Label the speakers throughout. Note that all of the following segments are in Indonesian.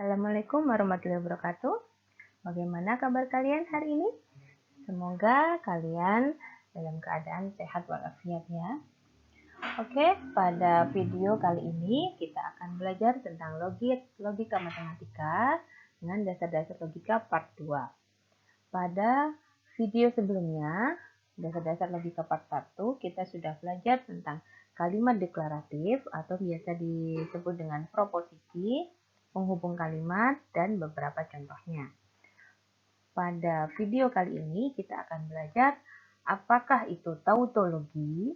Speaker 1: Assalamualaikum warahmatullahi wabarakatuh. Bagaimana kabar kalian hari ini? Semoga kalian dalam keadaan sehat walafiat ya. Oke, pada video kali ini kita akan belajar tentang logika matematika dengan dasar-dasar logika part 2. Pada video sebelumnya, dasar-dasar logika part 1, kita sudah belajar tentang kalimat deklaratif atau biasa disebut dengan proposisi, penghubung kalimat, dan beberapa contohnya. Pada video kali ini kita akan belajar apakah itu tautologi,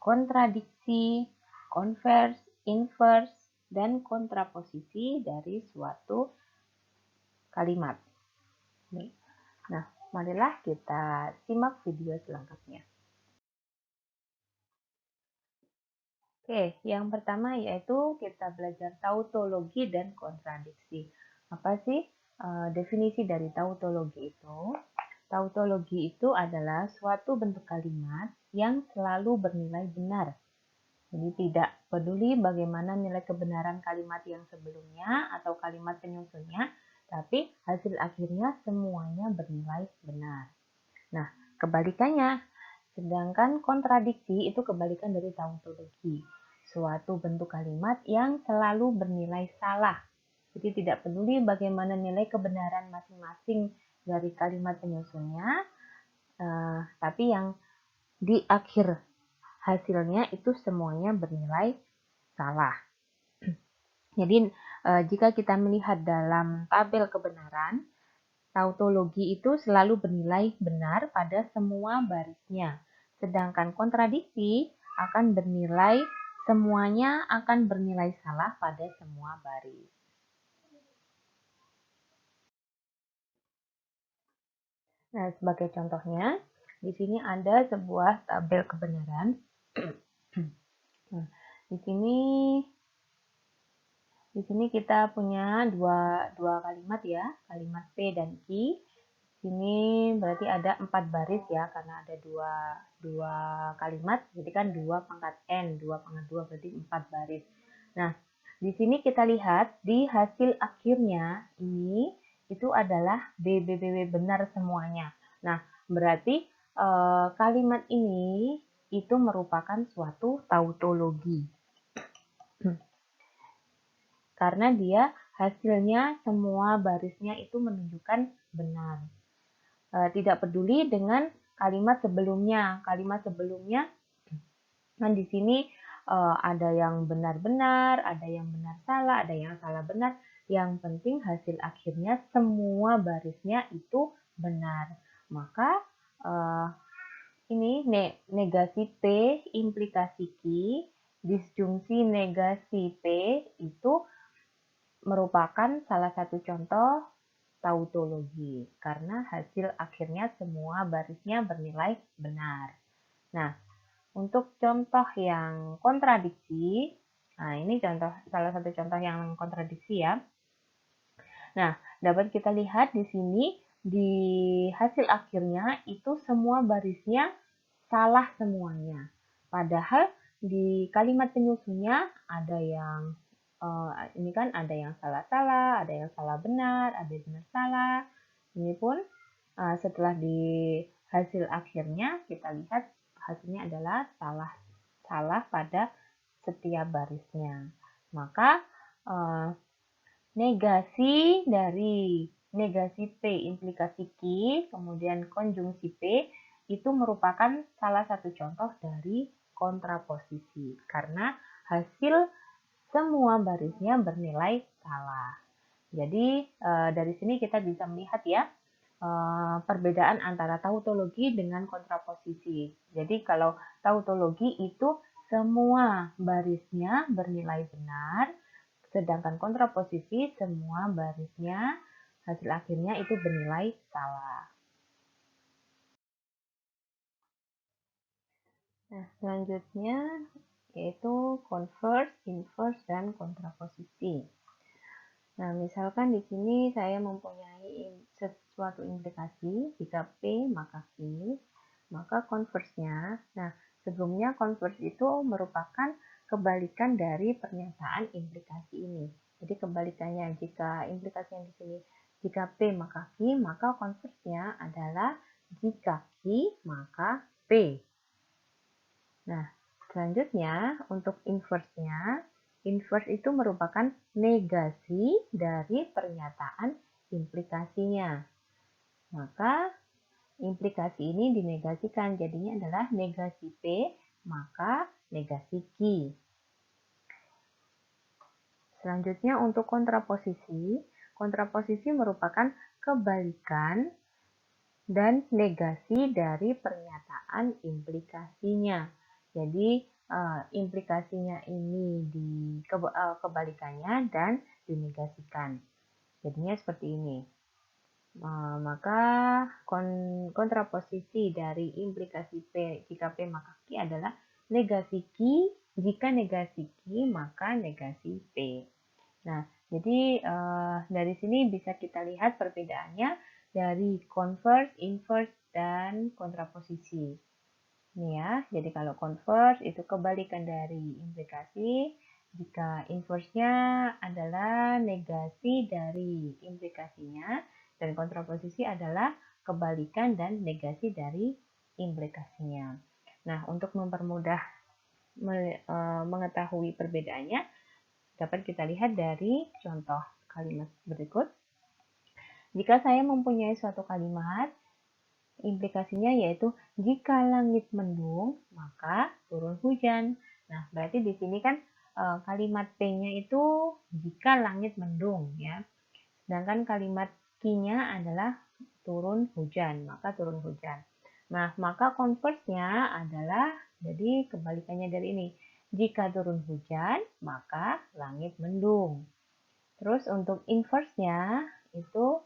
Speaker 1: kontradiksi, konvers, invers, dan kontraposisi dari suatu kalimat. Nah, marilah kita simak video selengkapnya. Oke, yang pertama yaitu kita belajar tautologi dan kontradiksi. Apa sih definisi dari tautologi itu? Tautologi itu adalah suatu bentuk kalimat yang selalu bernilai benar. Jadi tidak peduli bagaimana nilai kebenaran kalimat yang sebelumnya atau kalimat penyusunnya, tapi hasil akhirnya semuanya bernilai benar. Nah, kebalikannya, sedangkan kontradiksi itu kebalikan dari tautologi, suatu bentuk kalimat yang selalu bernilai salah. Jadi tidak peduli bagaimana nilai kebenaran masing-masing dari kalimat penyusunnya, tapi yang di akhir hasilnya itu semuanya bernilai salah. Jadi jika kita melihat dalam tabel kebenaran, tautologi itu selalu bernilai benar pada semua barisnya. Sedangkan kontradiksi semuanya akan bernilai salah pada semua baris. Nah, sebagai contohnya, di sini ada sebuah tabel kebenaran. Nah, di sini kita punya dua kalimat ya, kalimat P dan Q. Sini berarti ada 4 baris ya, karena ada dua kalimat, jadi kan 2 pangkat N, 2 pangkat 2 berarti 4 baris. Nah, di sini kita lihat di hasil akhirnya ini itu adalah BBBB benar semuanya. Nah, berarti kalimat ini itu merupakan suatu tautologi. Karena dia hasilnya semua barisnya itu menunjukkan benar. Tidak peduli dengan kalimat sebelumnya. Kalimat sebelumnya, nah di sini ada yang benar-benar, ada yang benar salah, ada yang salah benar. Yang penting hasil akhirnya semua barisnya itu benar. Maka ini negasi P, implikasi Q, disjungsi negasi P itu merupakan salah satu contoh tautologi karena hasil akhirnya semua barisnya bernilai benar. Nah, untuk contoh yang kontradiksi, nah ini salah satu contoh yang kontradiksi ya. Nah, dapat kita lihat di sini di hasil akhirnya itu semua barisnya salah semuanya. Padahal di kalimat penyusunnya ada yang ini kan ada yang salah-salah, ada yang salah benar, ada yang benar salah. Ini pun setelah di hasil akhirnya kita lihat hasilnya adalah salah pada setiap barisnya. Maka negasi dari negasi P implikasi Q, kemudian konjungsi P itu merupakan salah satu contoh dari kontraposisi karena hasil semua barisnya bernilai salah. Jadi dari sini kita bisa melihat ya perbedaan antara tautologi dengan kontraposisi. Jadi kalau tautologi itu semua barisnya bernilai benar, sedangkan kontraposisi semua barisnya hasil akhirnya itu bernilai salah. Nah, selanjutnya yaitu converse, inverse, dan kontraposisi. Nah, misalkan di sini saya mempunyai sesuatu implikasi, jika P maka Q, maka converse-nya. Nah, sebelumnya converse itu merupakan kebalikan dari pernyataan implikasi ini. Jadi kebalikannya, jika implikasi yang di sini jika P maka Q, maka konversnya adalah jika Q maka P. Nah, selanjutnya untuk inverse-nya, inverse itu merupakan negasi dari pernyataan implikasinya. Maka implikasi ini dinegasikan, jadinya adalah negasi P maka negasi Q. Selanjutnya untuk kontraposisi, kontraposisi merupakan kebalikan dan negasi dari pernyataan implikasinya. Jadi implikasinya ini kebalikannya dan dinegasikan. Jadinya seperti ini. Maka kontraposisi dari implikasi P jika P maka Q adalah negasi Q, jika negasi Q maka negasi P. Nah, jadi dari sini bisa kita lihat perbedaannya dari converse, inverse, dan kontraposisi. Ini ya, jadi kalau converse itu kebalikan dari implikasi, jika inverse-nya adalah negasi dari implikasinya, dan kontraposisi adalah kebalikan dan negasi dari implikasinya. Nah, untuk mempermudah mengetahui perbedaannya, dapat kita lihat dari contoh kalimat berikut. Jika saya mempunyai suatu kalimat, implikasinya yaitu jika langit mendung, maka turun hujan. Nah, berarti di sini kan kalimat P-nya itu jika langit mendung ya. Sedangkan kalimat Q-nya adalah turun hujan, maka turun hujan. Nah, maka converse-nya adalah jadi kebalikannya dari ini. Jika turun hujan, maka langit mendung. Terus untuk inverse-nya itu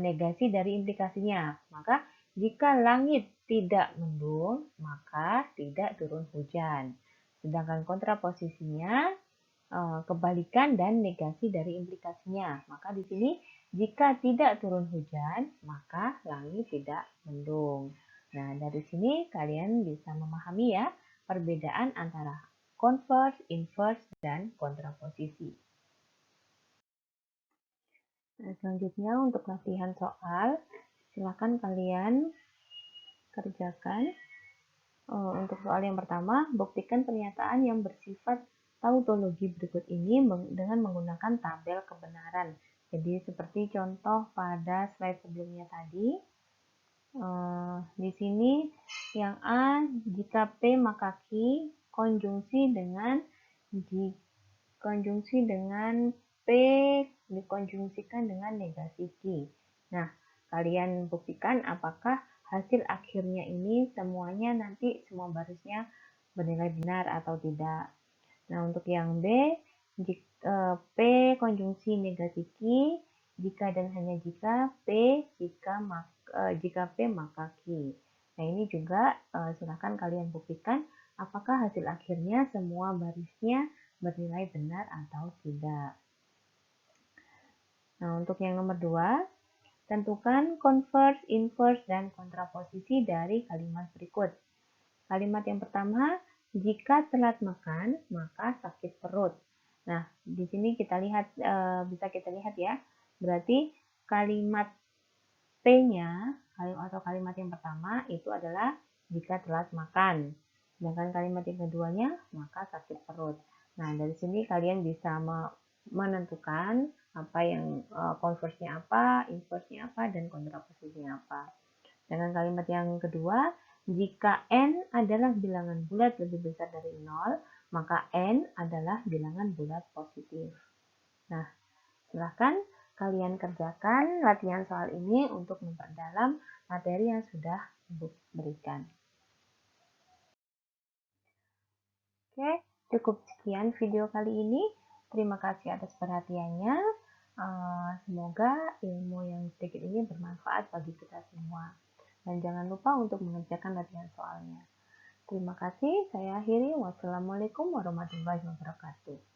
Speaker 1: negasi dari implikasinya. Maka jika langit tidak mendung, maka tidak turun hujan. Sedangkan kontraposisinya kebalikan dan negasi dari implikasinya. Maka di sini jika tidak turun hujan, maka langit tidak mendung. Nah, dari sini kalian bisa memahami ya perbedaan antara converse, inverse, dan kontraposisi. Nah, selanjutnya untuk latihan soal, silakan kalian kerjakan. Untuk soal yang pertama, buktikan pernyataan yang bersifat tautologi berikut ini dengan menggunakan tabel kebenaran. Jadi seperti contoh pada slide sebelumnya tadi, di sini yang A, jika P maka Q, konjungsi dengan P dikonjungsikan dengan negasi Q. Nah, kalian buktikan apakah hasil akhirnya ini semuanya nanti semua barisnya bernilai benar atau tidak. Nah, untuk yang B, P konjungsi negasi Q, jika dan hanya jika P, jika P maka Q. Nah, ini juga silakan kalian buktikan apakah hasil akhirnya semua barisnya bernilai benar atau tidak. Nah, untuk yang nomor 2, tentukan converse, inverse, dan kontraposisi dari kalimat berikut. Kalimat yang pertama, jika telat makan, maka sakit perut. Nah, di sini kita lihat, bisa kita lihat ya, berarti kalimat P-nya, atau kalimat yang pertama, itu adalah jika telat makan. Sedangkan kalimat yang keduanya, maka sakit perut. Nah, dari sini kalian bisa menentukan apa yang converse-nya apa, inverse-nya apa, dan kontraposisinya apa. Dengan kalimat yang kedua, jika n adalah bilangan bulat lebih besar dari 0, maka n adalah bilangan bulat positif. Nah, silahkan kalian kerjakan latihan soal ini untuk memperdalam materi yang sudah Ibu berikan. Oke, cukup sekian video kali ini. Terima kasih atas perhatiannya. Semoga ilmu yang sedikit ini bermanfaat bagi kita semua. Dan jangan lupa untuk mengerjakan latihan soalnya. Terima kasih. Saya akhiri. Wassalamualaikum warahmatullahi wabarakatuh.